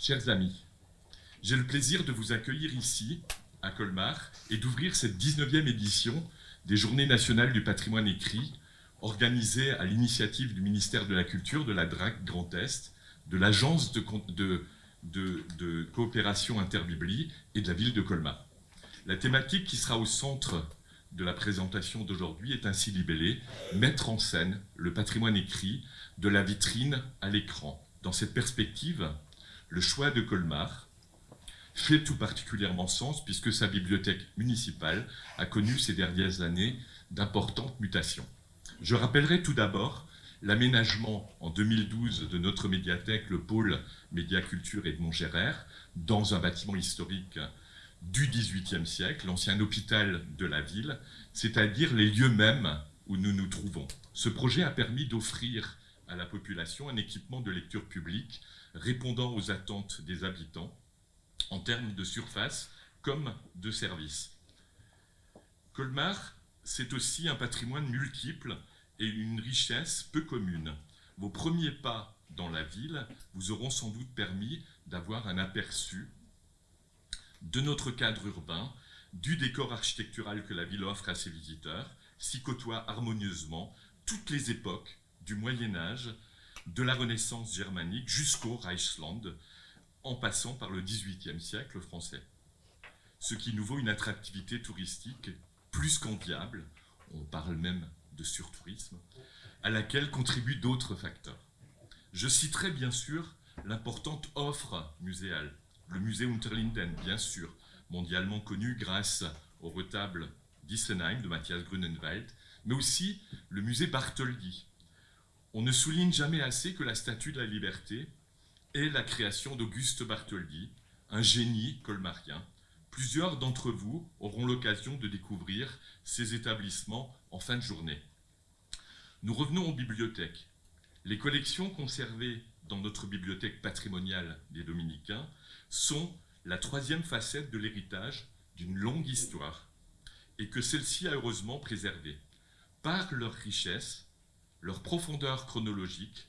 Chers amis, j'ai le plaisir de vous accueillir ici, à Colmar, et d'ouvrir cette 19e édition des Journées nationales du patrimoine écrit, organisées à l'initiative du ministère de la Culture, de la DRAC Grand Est, de l'Agence de coopération interbiblie et de la ville de Colmar. La thématique qui sera au centre de la présentation d'aujourd'hui est ainsi libellée « Mettre en scène le patrimoine écrit de la vitrine à l'écran ». Dans cette perspective, le choix de Colmar fait tout particulièrement sens puisque sa bibliothèque municipale a connu ces dernières années d'importantes mutations. Je rappellerai tout d'abord l'aménagement en 2012 de notre médiathèque, le pôle Média Culture Edmond Gérard, dans un bâtiment historique du XVIIIe siècle, l'ancien hôpital de la ville, c'est-à-dire les lieux mêmes où nous nous trouvons. Ce projet a permis d'offrir à la population un équipement de lecture publique répondant aux attentes des habitants en termes de surface comme de services. Colmar, c'est aussi un patrimoine multiple et une richesse peu commune. Vos premiers pas dans la ville vous auront sans doute permis d'avoir un aperçu de notre cadre urbain, du décor architectural que la ville offre à ses visiteurs, s'y côtoient harmonieusement toutes les époques, du Moyen-Âge, de la Renaissance germanique jusqu'au Reichsland, en passant par le XVIIIe siècle français. Ce qui nous vaut une attractivité touristique plus qu'enviable, on parle même de surtourisme, à laquelle contribuent d'autres facteurs. Je citerai bien sûr l'importante offre muséale, le musée Unterlinden, bien sûr, mondialement connu grâce au retable d'Issenheim de Matthias Grunenwald, mais aussi le musée Bartholdi. On ne souligne jamais assez que la Statue de la Liberté est la création d'Auguste Bartholdi, un génie colmarien. Plusieurs d'entre vous auront l'occasion de découvrir ces établissements en fin de journée. Nous revenons aux bibliothèques. Les collections conservées dans notre bibliothèque patrimoniale des Dominicains sont la troisième facette de l'héritage d'une longue histoire et que celle-ci a heureusement préservée. Par leur richesse, leur profondeur chronologique,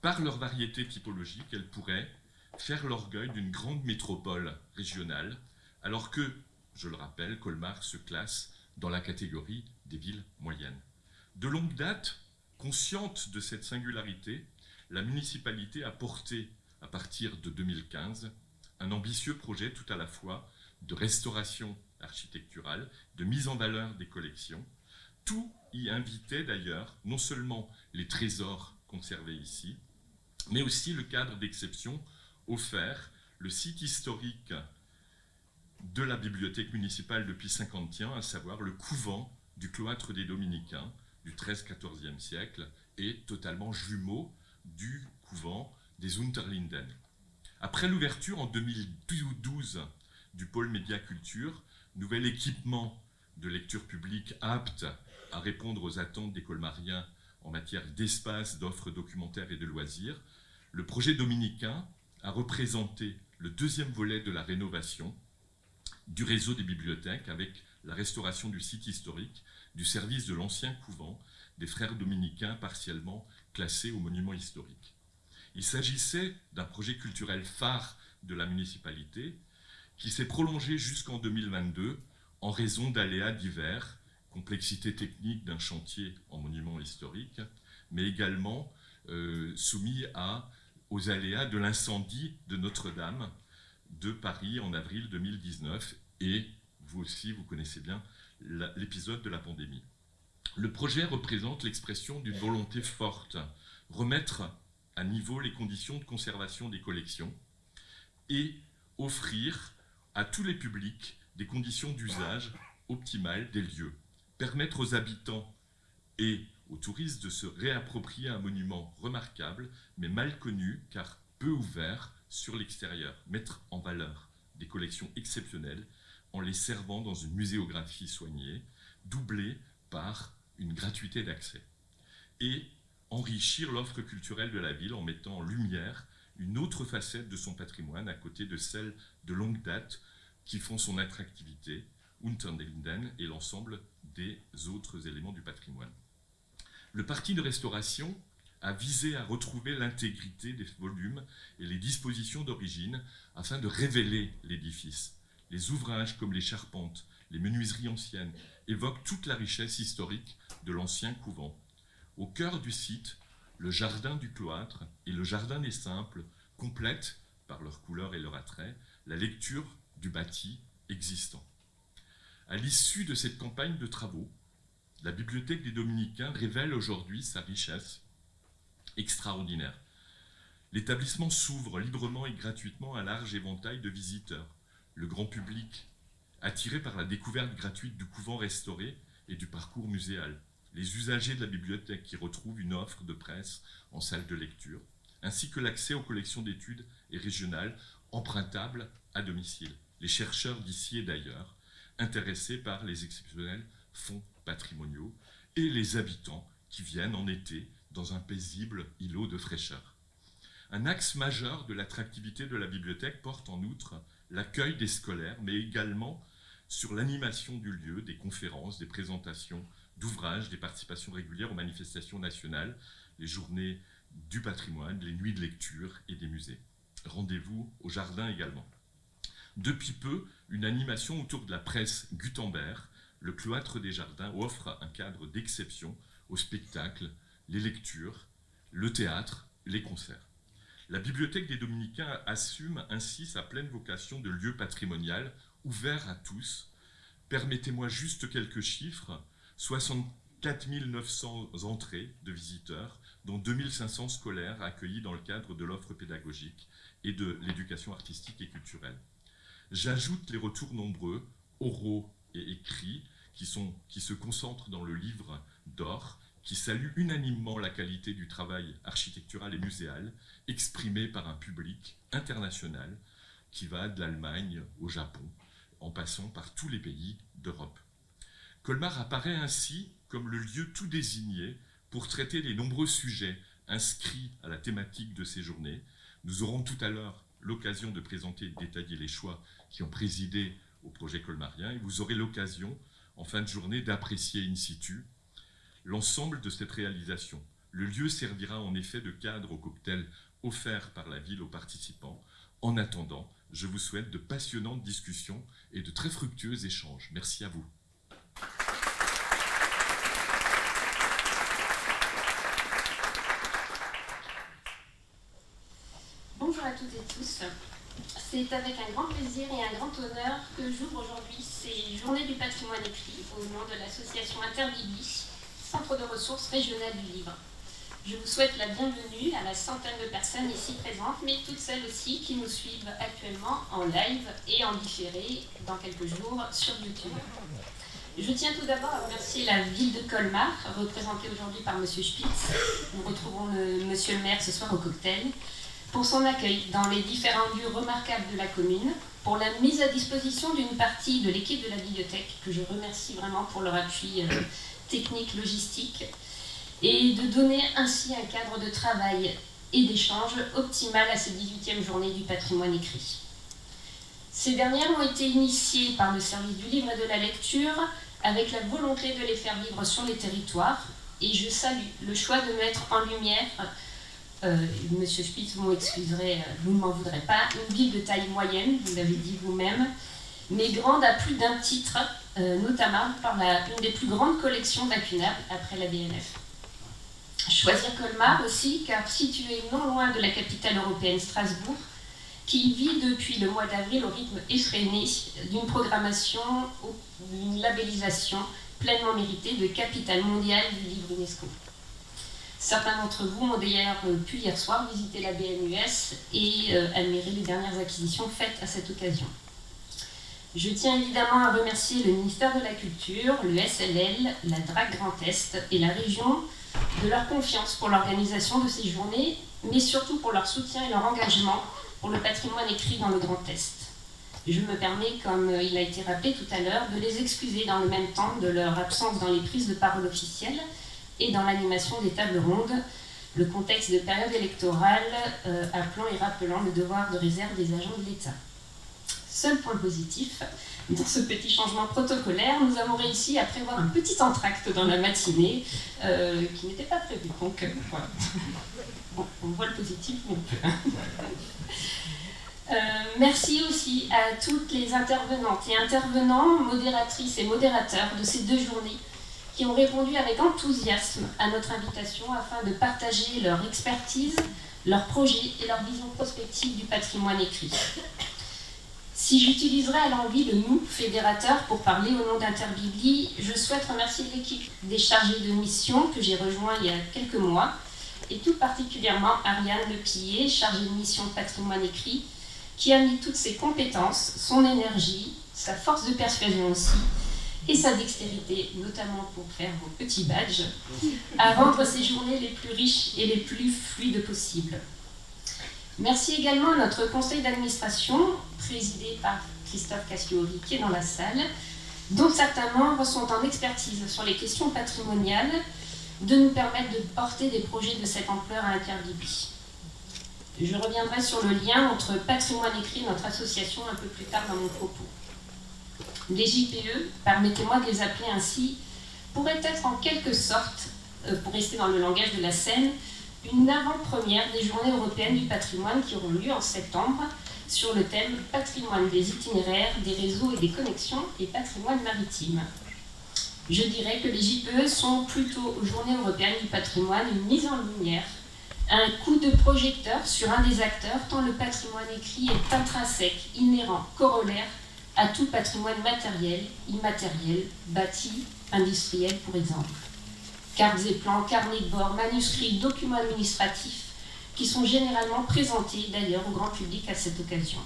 par leur variété typologique, elles pourraient faire l'orgueil d'une grande métropole régionale, alors que, je le rappelle, Colmar se classe dans la catégorie des villes moyennes. De longue date, consciente de cette singularité, la municipalité a porté, à partir de 2015, un ambitieux projet tout à la fois de restauration architecturale, de mise en valeur des collections. Tout y invitait d'ailleurs non seulement les trésors conservés ici, mais aussi le cadre d'exception offert, le site historique de la bibliothèque municipale depuis 1951, à savoir le couvent du cloître des Dominicains du XIIIe-XIVe siècle et totalement jumeau du couvent des Unterlinden. Après l'ouverture en 2012 du pôle Média Culture, nouvel équipement de lecture publique apte à répondre aux attentes des colmariens en matière d'espace, d'offres documentaires et de loisirs, le projet dominicain a représenté le deuxième volet de la rénovation du réseau des bibliothèques avec la restauration du site historique, du service de l'ancien couvent des frères dominicains partiellement classés au monument historique. Il s'agissait d'un projet culturel phare de la municipalité qui s'est prolongé jusqu'en 2022 en raison d'aléas divers, complexité technique d'un chantier en monument historique, mais également soumis aux aléas de l'incendie de Notre-Dame de Paris en avril 2019 et vous aussi, vous connaissez bien l'épisode de la pandémie. Le projet représente l'expression d'une volonté forte, remettre à niveau les conditions de conservation des collections et offrir à tous les publics des conditions d'usage optimales des lieux, permettre aux habitants et aux touristes de se réapproprier un monument remarquable, mais mal connu car peu ouvert sur l'extérieur, mettre en valeur des collections exceptionnelles en les servant dans une muséographie soignée, doublée par une gratuité d'accès, et enrichir l'offre culturelle de la ville en mettant en lumière une autre facette de son patrimoine à côté de celle de longue date qui font son attractivité, Unterlinden et l'ensemble des autres éléments du patrimoine. Le parti de restauration a visé à retrouver l'intégrité des volumes et les dispositions d'origine afin de révéler l'édifice. Les ouvrages comme les charpentes, les menuiseries anciennes évoquent toute la richesse historique de l'ancien couvent. Au cœur du site, le jardin du cloître et le jardin des simples complètent, par leur couleur et leur attrait, la lecture du bâti existant. À l'issue de cette campagne de travaux, la bibliothèque des Dominicains révèle aujourd'hui sa richesse extraordinaire. L'établissement s'ouvre librement et gratuitement à un large éventail de visiteurs. Le grand public, attiré par la découverte gratuite du couvent restauré et du parcours muséal. Les usagers de la bibliothèque qui retrouvent une offre de presse en salle de lecture, ainsi que l'accès aux collections d'études et régionales empruntables à domicile. Les chercheurs d'ici et d'ailleurs, intéressés par les exceptionnels fonds patrimoniaux, et les habitants qui viennent en été dans un paisible îlot de fraîcheur. Un axe majeur de l'attractivité de la bibliothèque porte en outre l'accueil des scolaires, mais également sur l'animation du lieu, des conférences, des présentations d'ouvrages, des participations régulières aux manifestations nationales, les journées du patrimoine, les nuits de lecture et des musées. Rendez-vous au jardin également. Depuis peu, une animation autour de la presse Gutenberg, le cloître des jardins, offre un cadre d'exception aux spectacles, les lectures, le théâtre, les concerts. La bibliothèque des Dominicains assume ainsi sa pleine vocation de lieu patrimonial ouvert à tous. Permettez-moi juste quelques chiffres. 64 900 entrées de visiteurs, dont 2500 scolaires accueillis dans le cadre de l'offre pédagogique et de l'éducation artistique et culturelle. J'ajoute les retours nombreux, oraux et écrits, qui se concentrent dans le livre d'or, qui salue unanimement la qualité du travail architectural et muséal, exprimé par un public international qui va de l'Allemagne au Japon, en passant par tous les pays d'Europe. Colmar apparaît ainsi comme le lieu tout désigné pour traiter les nombreux sujets inscrits à la thématique de ces journées. Nous aurons tout à l'heure l'occasion de présenter et de détailler les choix qui ont présidé au projet colmarien, et vous aurez l'occasion, en fin de journée, d'apprécier in situ l'ensemble de cette réalisation. Le lieu servira en effet de cadre au cocktail offert par la ville aux participants. En attendant, je vous souhaite de passionnantes discussions et de très fructueux échanges. Merci à vous. Bonjour à toutes et tous. C'est avec un grand plaisir et un grand honneur que j'ouvre aujourd'hui ces Journées du patrimoine écrit au nom de l'association Interbibi, Centre de ressources régionales du livre. Je vous souhaite la bienvenue à la centaine de personnes ici présentes, mais toutes celles aussi qui nous suivent actuellement en live et en différé dans quelques jours sur YouTube. Je tiens tout d'abord à remercier la ville de Colmar, représentée aujourd'hui par M. Spitz. Nous retrouvons Monsieur le maire ce soir au cocktail, pour son accueil dans les différents lieux remarquables de la commune, pour la mise à disposition d'une partie de l'équipe de la bibliothèque, que je remercie vraiment pour leur appui technique, logistique, et de donner ainsi un cadre de travail et d'échange optimal à ces 18e journées du patrimoine écrit. Ces dernières ont été initiées par le service du livre et de la lecture, avec la volonté de les faire vivre sur les territoires, et je salue le choix de mettre en lumière, Monsieur Spitz, vous m'excuserez, vous ne m'en voudrez pas, une ville de taille moyenne, vous l'avez dit vous-même, mais grande à plus d'un titre, notamment par une des plus grandes collections d'incunables après la BNF. Choisir Colmar aussi, car situé non loin de la capitale européenne Strasbourg, qui vit depuis le mois d'avril au rythme effréné d'une programmation ou d'une labellisation pleinement méritée de capitale mondiale du livre UNESCO. Certains d'entre vous ont d'ailleurs pu hier soir visiter la BNUS et admirer les dernières acquisitions faites à cette occasion. Je tiens évidemment à remercier le ministère de la Culture, le SLL, la DRAC Grand Est et la région de leur confiance pour l'organisation de ces journées, mais surtout pour leur soutien et leur engagement pour le patrimoine écrit dans le Grand Est. Je me permets, comme il a été rappelé tout à l'heure, de les excuser dans le même temps de leur absence dans les prises de parole officielles et dans l'animation des tables rondes, le contexte de période électorale appelant et rappelant le devoir de réserve des agents de l'État. Seul point positif, dans ce petit changement protocolaire, nous avons réussi à prévoir un petit entracte dans la matinée qui n'était pas prévu. Donc voilà, on voit le positif, mais on peut. Merci aussi à toutes les intervenantes et intervenants, modératrices et modérateurs de ces 2 journées qui ont répondu avec enthousiasme à notre invitation afin de partager leur expertise, leurs projets et leur vision prospective du patrimoine écrit. Si j'utiliserai à l'envie le nous, fédérateurs, pour parler au nom d'Interbibli, je souhaite remercier l'équipe des chargés de mission que j'ai rejoint il y a quelques mois, et tout particulièrement Ariane Lepillet, chargée de mission patrimoine écrit, qui a mis toutes ses compétences, son énergie, sa force de persuasion aussi, et sa dextérité, notamment pour faire vos petits badges, à rendre ces journées les plus riches et les plus fluides possibles. Merci également à notre conseil d'administration, présidé par Christophe Cassiori, qui est dans la salle, dont certains membres sont en expertise sur les questions patrimoniales, de nous permettre de porter des projets de cette ampleur à Interbibli. Je reviendrai sur le lien entre patrimoine écrit et notre association un peu plus tard dans mon propos. Les JPE, permettez-moi de les appeler ainsi, pourraient être en quelque sorte, pour rester dans le langage de la scène, une avant-première des Journées européennes du patrimoine qui auront lieu en septembre sur le thème patrimoine des itinéraires, des réseaux et des connexions et patrimoine maritime. Je dirais que les JPE sont plutôt aux Journées européennes du patrimoine une mise en lumière, un coup de projecteur sur un des acteurs tant le patrimoine écrit est intrinsèque, inhérent, corollaire à tout patrimoine matériel, immatériel, bâti, industriel pour exemple. Cartes et plans, carnets de bord, manuscrits, documents administratifs qui sont généralement présentés d'ailleurs au grand public à cette occasion.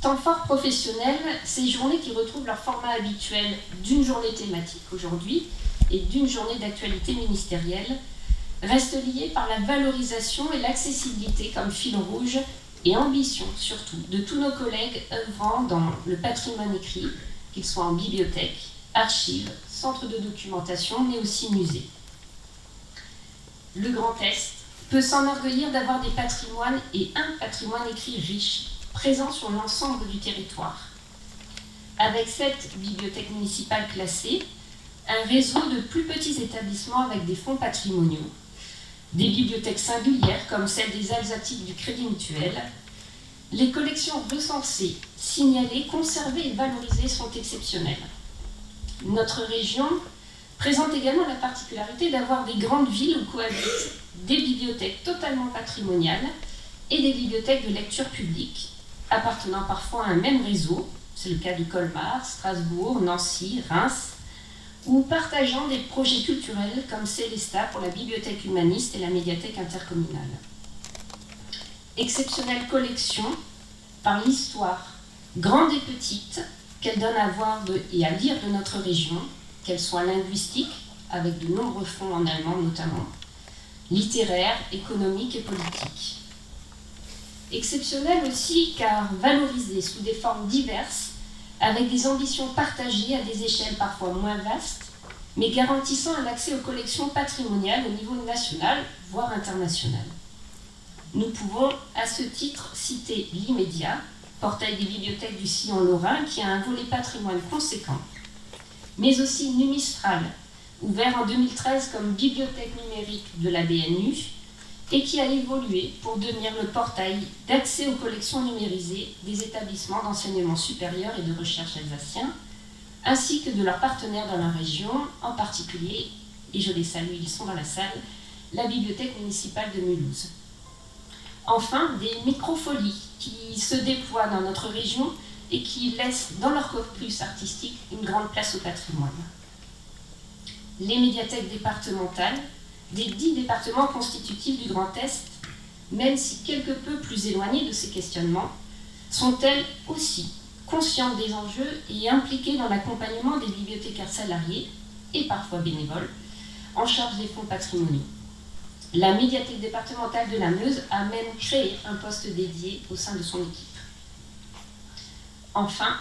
Temps fort professionnel, ces journées qui retrouvent leur format habituel d'une journée thématique aujourd'hui et d'une journée d'actualité ministérielle restent liées par la valorisation et l'accessibilité comme fil rouge et ambition surtout de tous nos collègues œuvrant dans le patrimoine écrit, qu'ils soient en bibliothèque, archives, centres de documentation, mais aussi musées. Le Grand Est peut s'enorgueillir d'avoir des patrimoines et un patrimoine écrit riche, présent sur l'ensemble du territoire. Avec 7 bibliothèques municipales classées, un réseau de plus petits établissements avec des fonds patrimoniaux, des bibliothèques singulières comme celle des Alsatiques du Crédit Mutuel, les collections recensées, signalées, conservées et valorisées sont exceptionnelles. Notre région présente également la particularité d'avoir des grandes villes où cohabitent des bibliothèques totalement patrimoniales et des bibliothèques de lecture publique, appartenant parfois à un même réseau, c'est le cas de Colmar, Strasbourg, Nancy, Reims, ou partageant des projets culturels comme Célesta pour la bibliothèque humaniste et la médiathèque intercommunale. Exceptionnelle collection par l'histoire, grande et petite, qu'elle donne à voir et à lire de notre région, qu'elle soit linguistique, avec de nombreux fonds en allemand notamment, littéraire, économique et politique. Exceptionnelle aussi car valorisée sous des formes diverses, avec des ambitions partagées à des échelles parfois moins vastes, mais garantissant un accès aux collections patrimoniales au niveau national, voire international. Nous pouvons, à ce titre, citer l'Immédiat, portail des bibliothèques du Sillon Lorrain, qui a un volet patrimoine conséquent, mais aussi Numistral, ouvert en 2013 comme bibliothèque numérique de la BNU, et qui a évolué pour devenir le portail d'accès aux collections numérisées des établissements d'enseignement supérieur et de recherche alsaciens, ainsi que de leurs partenaires dans la région, en particulier, et je les salue, ils sont dans la salle, la bibliothèque municipale de Mulhouse. Enfin, des microfolies qui se déploient dans notre région et qui laissent dans leur corpus artistique une grande place au patrimoine. Les médiathèques départementales, des 10 départements constitutifs du Grand Est, même si quelque peu plus éloignées de ces questionnements, sont elles aussi conscientes des enjeux et impliquées dans l'accompagnement des bibliothécaires salariés, et parfois bénévoles, en charge des fonds patrimoniaux. La médiathèque départementale de la Meuse a même créé un poste dédié au sein de son équipe. Enfin,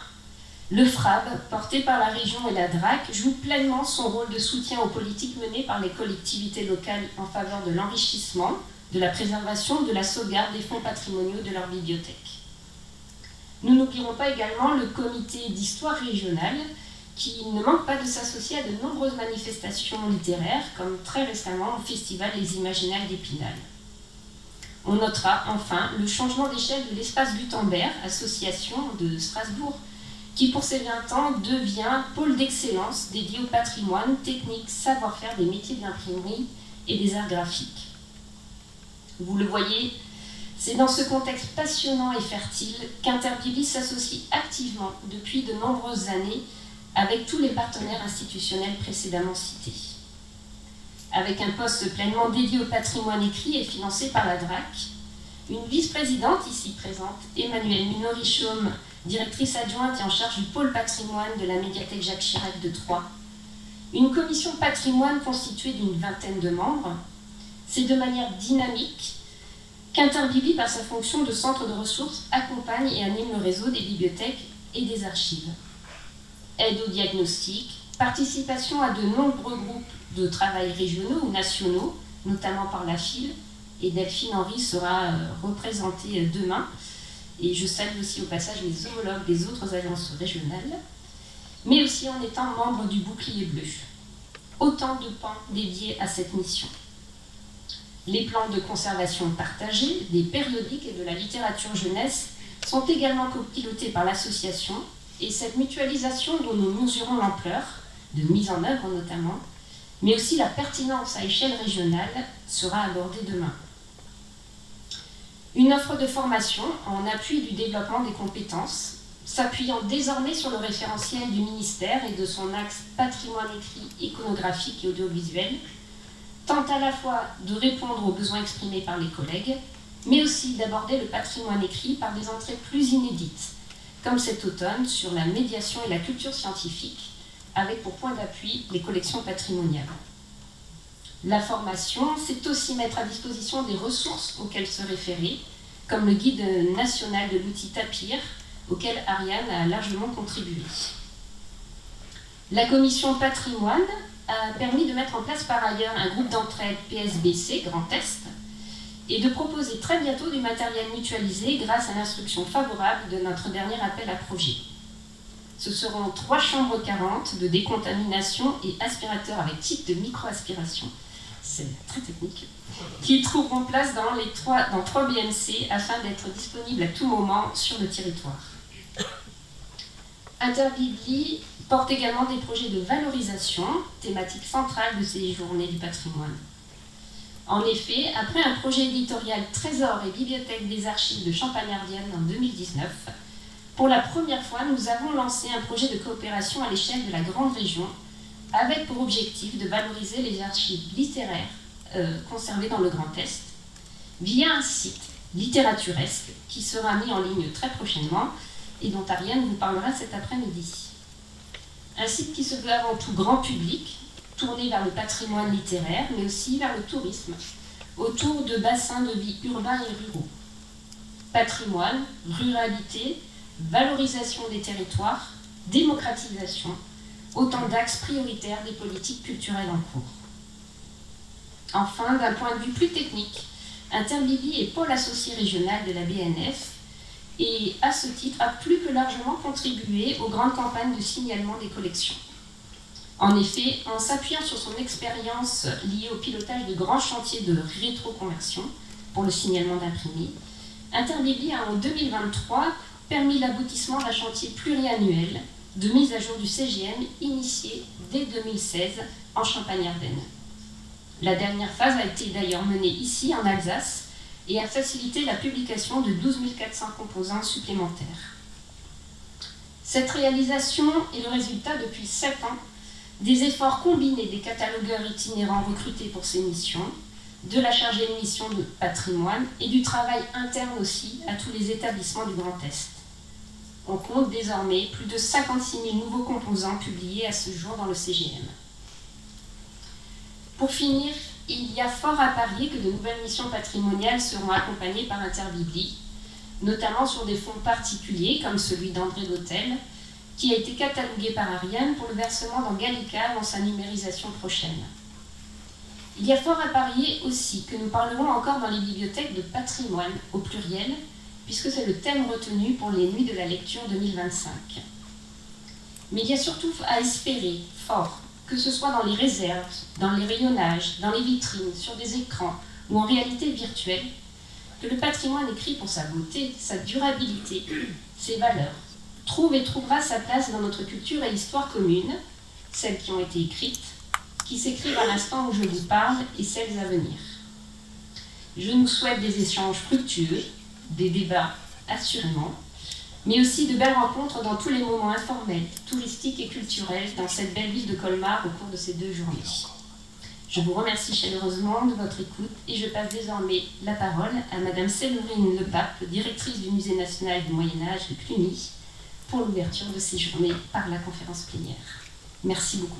le FRAB, porté par la région et la DRAC, joue pleinement son rôle de soutien aux politiques menées par les collectivités locales en faveur de l'enrichissement, de la préservation, de la sauvegarde des fonds patrimoniaux de leurs bibliothèques. Nous n'oublierons pas également le comité d'histoire régionale, qui ne manque pas de s'associer à de nombreuses manifestations littéraires, comme très récemment au Festival Les Imaginales d'Épinal. On notera enfin le changement d'échelle de l'Espace Gutenberg, association de Strasbourg, qui pour ses 20 ans devient pôle d'excellence dédié au patrimoine, technique, savoir-faire des métiers de l'imprimerie et des arts graphiques. Vous le voyez, c'est dans ce contexte passionnant et fertile qu'Interbiblies s'associe activement depuis de nombreuses années avec tous les partenaires institutionnels précédemment cités. Avec un poste pleinement dédié au patrimoine écrit et financé par la DRAC, une vice-présidente ici présente, Emmanuelle Minot-Richaume, directrice adjointe et en charge du pôle patrimoine de la médiathèque Jacques Chirac de Troyes, une commission patrimoine constituée d'une 20aine de membres. C'est de manière dynamique qu'Interbiblies, par sa fonction de centre de ressources, accompagne et anime le réseau des bibliothèques et des archives. Aide au diagnostic, participation à de nombreux groupes de travail régionaux ou nationaux, notamment par la FIL, et Delphine Henry sera représentée demain. Et je salue aussi au passage les homologues des autres agences régionales, mais aussi en étant membre du Bouclier Bleu. Autant de pans dédiés à cette mission. Les plans de conservation partagés, des périodiques et de la littérature jeunesse sont également copilotés par l'association, et cette mutualisation dont nous mesurons l'ampleur, de mise en œuvre notamment, mais aussi la pertinence à échelle régionale, sera abordée demain. Une offre de formation en appui du développement des compétences, s'appuyant désormais sur le référentiel du ministère et de son axe patrimoine écrit, iconographique et audiovisuel, tente à la fois de répondre aux besoins exprimés par les collègues, mais aussi d'aborder le patrimoine écrit par des entrées plus inédites, comme cet automne sur la médiation et la culture scientifique, avec pour point d'appui les collections patrimoniales. La formation, c'est aussi mettre à disposition des ressources auxquelles se référer, comme le guide national de l'outil Tapir, auquel Ariane a largement contribué. La commission patrimoine a permis de mettre en place par ailleurs un groupe d'entraide PSBC Grand Est et de proposer très bientôt du matériel mutualisé grâce à l'instruction favorable de notre dernier appel à projet. Ce seront 3 chambres 40 de décontamination et aspirateurs avec type de micro-aspiration, c'est très technique, qui trouveront place dans 3 BNC afin d'être disponibles à tout moment sur le territoire. Interbiblies porte également des projets de valorisation, thématique centrale de ces journées du patrimoine. En effet, après un projet éditorial Trésor et Bibliothèque des Archives de Champagne-Ardenne en 2019, pour la première fois, nous avons lancé un projet de coopération à l'échelle de la grande région, avec pour objectif de valoriser les archives littéraires conservées dans le Grand Est, via un site littératuresque qui sera mis en ligne très prochainement et dont Ariane vous parlera cet après-midi. Un site qui se veut avant tout grand public, tourné vers le patrimoine littéraire, mais aussi vers le tourisme, autour de bassins de vie urbains et ruraux. Patrimoine, ruralité, valorisation des territoires, démocratisation, autant d'axes prioritaires des politiques culturelles en cours. Enfin, d'un point de vue plus technique, Interbiblies est pôle associé régional de la BNF et, à ce titre, a plus que largement contribué aux grandes campagnes de signalement des collections. En effet, en s'appuyant sur son expérience liée au pilotage de grands chantiers de rétroconversion pour le signalement d'imprimés, Interbiblies a en 2023 permis l'aboutissement d'un chantier pluriannuel de mise à jour du CGM initié dès 2016 en Champagne-Ardenne. La dernière phase a été d'ailleurs menée ici en Alsace et a facilité la publication de 12 400 composants supplémentaires. Cette réalisation est le résultat depuis 7 ans des efforts combinés des catalogueurs itinérants recrutés pour ces missions, de la chargée de mission de patrimoine et du travail interne aussi à tous les établissements du Grand Est. On compte désormais plus de 56 000 nouveaux composants publiés à ce jour dans le CGM. Pour finir, il y a fort à parier que de nouvelles missions patrimoniales seront accompagnées par Interbiblies, notamment sur des fonds particuliers comme celui d'André Dautel, qui a été catalogué par Ariane pour le versement dans Gallica dans sa numérisation prochaine. Il y a fort à parier aussi que nous parlerons encore dans les bibliothèques de patrimoine au pluriel, puisque c'est le thème retenu pour les Nuits de la Lecture 2025. Mais il y a surtout à espérer fort, que ce soit dans les réserves, dans les rayonnages, dans les vitrines, sur des écrans ou en réalité virtuelle, que le patrimoine écrit pour sa beauté, sa durabilité, ses valeurs, trouve et trouvera sa place dans notre culture et histoire commune, celles qui ont été écrites, qui s'écrivent à l'instant où je vous parle et celles à venir. Je nous souhaite des échanges fructueux, des débats assurément, mais aussi de belles rencontres dans tous les moments informels, touristiques et culturels dans cette belle ville de Colmar au cours de ces 2 journées. Je vous remercie chaleureusement de votre écoute et je passe désormais la parole à Madame Séverine Lepape, directrice du Musée national du Moyen-Âge de Cluny, pour l'ouverture de ces journées par la conférence plénière. Merci beaucoup.